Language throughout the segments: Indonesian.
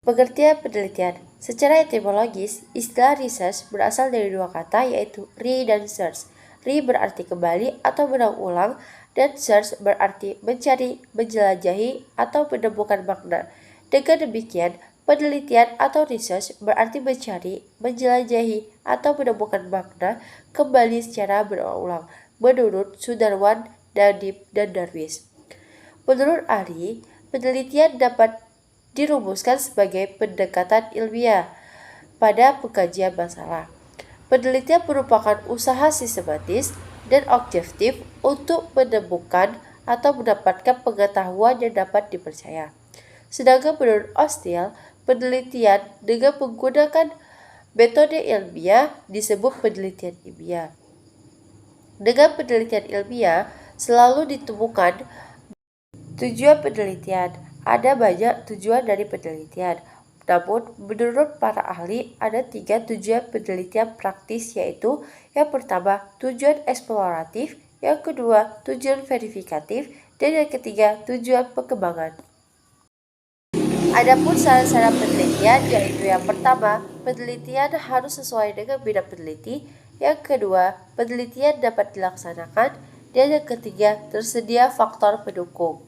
Pengertian penelitian. Secara etimologis, istilah research berasal dari dua kata yaitu re dan search. Re berarti kembali atau berulang dan search berarti mencari, menjelajahi, atau menemukan makna. Dengan demikian, penelitian atau research berarti mencari, menjelajahi, atau menemukan makna kembali secara berulang, menurut Sudarwan, Nadib, dan Darwis. Menurut Ari, penelitian dapat dirumuskan sebagai pendekatan ilmiah pada pengkajian masalah. Penelitian merupakan usaha sistematis dan objektif untuk menemukan atau mendapatkan pengetahuan yang dapat dipercaya. Sedangkan menurut Ostil, penelitian dengan menggunakan metode ilmiah disebut penelitian ilmiah. Dengan penelitian ilmiah selalu ditemukan tujuan penelitian. Ada banyak tujuan dari penelitian, namun menurut para ahli ada 3 tujuan penelitian praktis, yaitu yang pertama tujuan eksploratif, yang kedua tujuan verifikatif, dan yang ketiga tujuan pengembangan. Adapun syarat-syarat penelitian yaitu yang pertama, penelitian harus sesuai dengan bidang peneliti, yang kedua penelitian dapat dilaksanakan, dan yang ketiga tersedia faktor pendukung.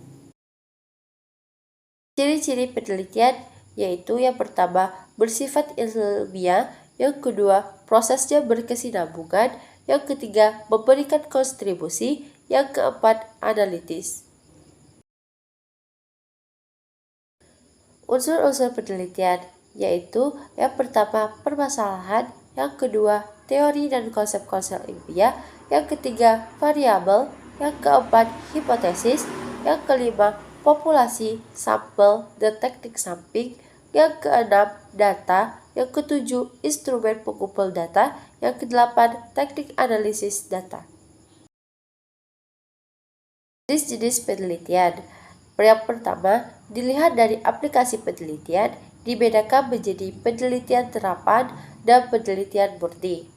Ciri-ciri penelitian yaitu yang pertama bersifat ilmiah, yang kedua prosesnya berkesinambungan, yang ketiga memberikan kontribusi, yang keempat analitis. Unsur-unsur penelitian yaitu yang pertama permasalahan, yang kedua teori dan konsep-konsep ilmiah, yang ketiga variabel, yang keempat hipotesis, yang kelima populasi, sampel, dan teknik sampling, yang keenam data, yang ketujuh instrumen pengumpul data, yang kedelapan teknik analisis data. Jenis-jenis penelitian. Yang pertama, dilihat dari aplikasi penelitian, dibedakan menjadi penelitian terapan dan penelitian murni.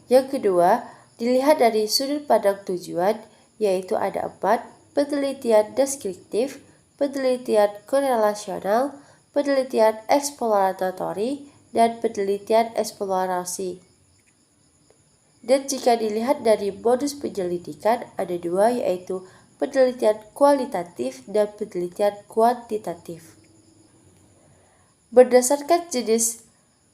Yang kedua, dilihat dari sudut pandang tujuan, yaitu ada 4, penelitian deskriptif, penelitian korelasional, penelitian eksploratori, dan penelitian eksplorasi. Dan jika dilihat dari modus penyelidikan, ada 2, yaitu penelitian kualitatif dan penelitian kuantitatif. Berdasarkan jenis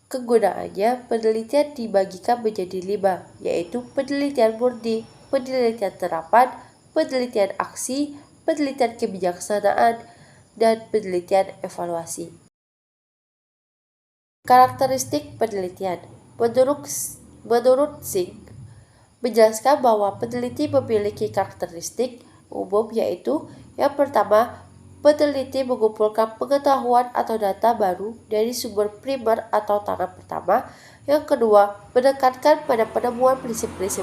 kegunaannya, penelitian dibagikan menjadi 5, yaitu penelitian murni, penelitian terapan, penelitian aksi, penelitian kebijaksanaan, dan penelitian evaluasi. Karakteristik penelitian. Menurut Singh, menjelaskan bahwa peneliti memiliki karakteristik umum, yaitu yang pertama, peneliti mengumpulkan pengetahuan atau data baru dari sumber primer atau tangan pertama. Yang kedua, menekankan pada penemuan prinsip-prinsip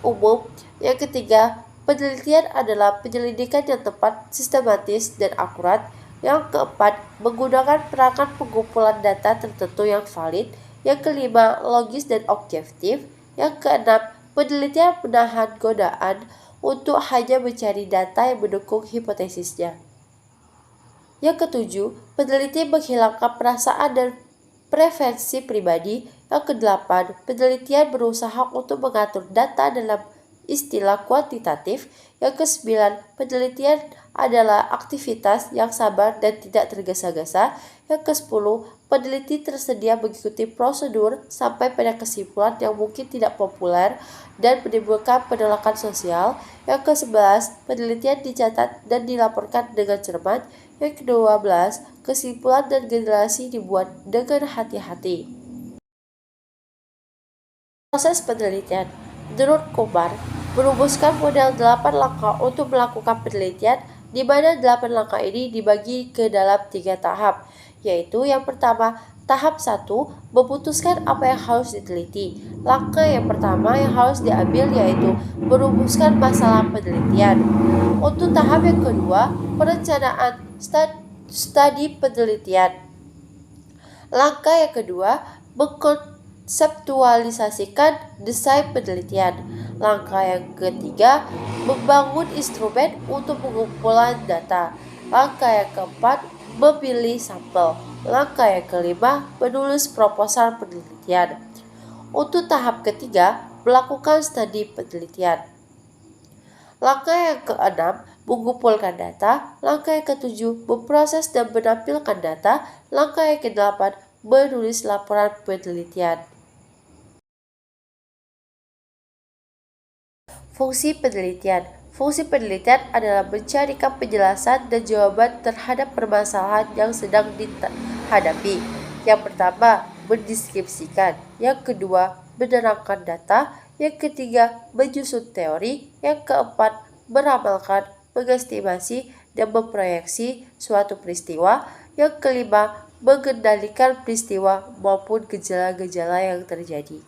umum. Yang ketiga, penelitian adalah penyelidikan yang tepat, sistematis, dan akurat. Yang keempat, menggunakan perangkat pengumpulan data tertentu yang valid. Yang kelima, logis dan objektif. Yang keenam, penelitian menahan godaan untuk hanya mencari data yang mendukung hipotesisnya. Yang ketujuh, peneliti menghilangkan perasaan dan preferensi pribadi. Yang kedelapan, penelitian berusaha untuk mengatur data dalam istilah kuantitatif. Yang kesembilan, penelitian adalah aktivitas yang sabar dan tidak tergesa-gesa. Yang kesepuluh, peneliti tersedia mengikuti prosedur sampai pada kesimpulan yang mungkin tidak populer dan menimbulkan penolakan sosial. Yang ke-11, penelitian dicatat dan dilaporkan dengan cermat. Yang ke-12, kesimpulan dan generasi dibuat dengan hati-hati. Proses penelitian. Menurut Kumar, merumuskan model 8 langkah untuk melakukan penelitian, di mana 8 langkah ini dibagi ke dalam 3 tahap, yaitu yang pertama, tahap 1, memutuskan apa yang harus diteliti. Langkah yang pertama yang harus diambil yaitu merumuskan masalah penelitian. Untuk tahap yang kedua, perencanaan studi penelitian. Langkah yang kedua, konseptualisasikan desain penelitian. Langkah yang ketiga, membangun instrumen untuk pengumpulan data. Langkah yang keempat, memilih sampel. Langkah yang kelima, menulis proposal penelitian. Untuk tahap ketiga, melakukan studi penelitian. Langkah yang keenam, mengumpulkan data. Langkah yang ketujuh, memproses dan menampilkan data. Langkah yang kedelapan, menulis laporan penelitian. Fungsi penelitian. Fungsi penelitian adalah mencarikan penjelasan dan jawaban terhadap permasalahan yang sedang dihadapi. Yang pertama, mendeskripsikan. Yang kedua, menerangkan data. Yang ketiga, menyusun teori. Yang keempat, meramalkan, mengestimasi, dan memproyeksi suatu peristiwa. Yang kelima, mengendalikan peristiwa maupun gejala-gejala yang terjadi.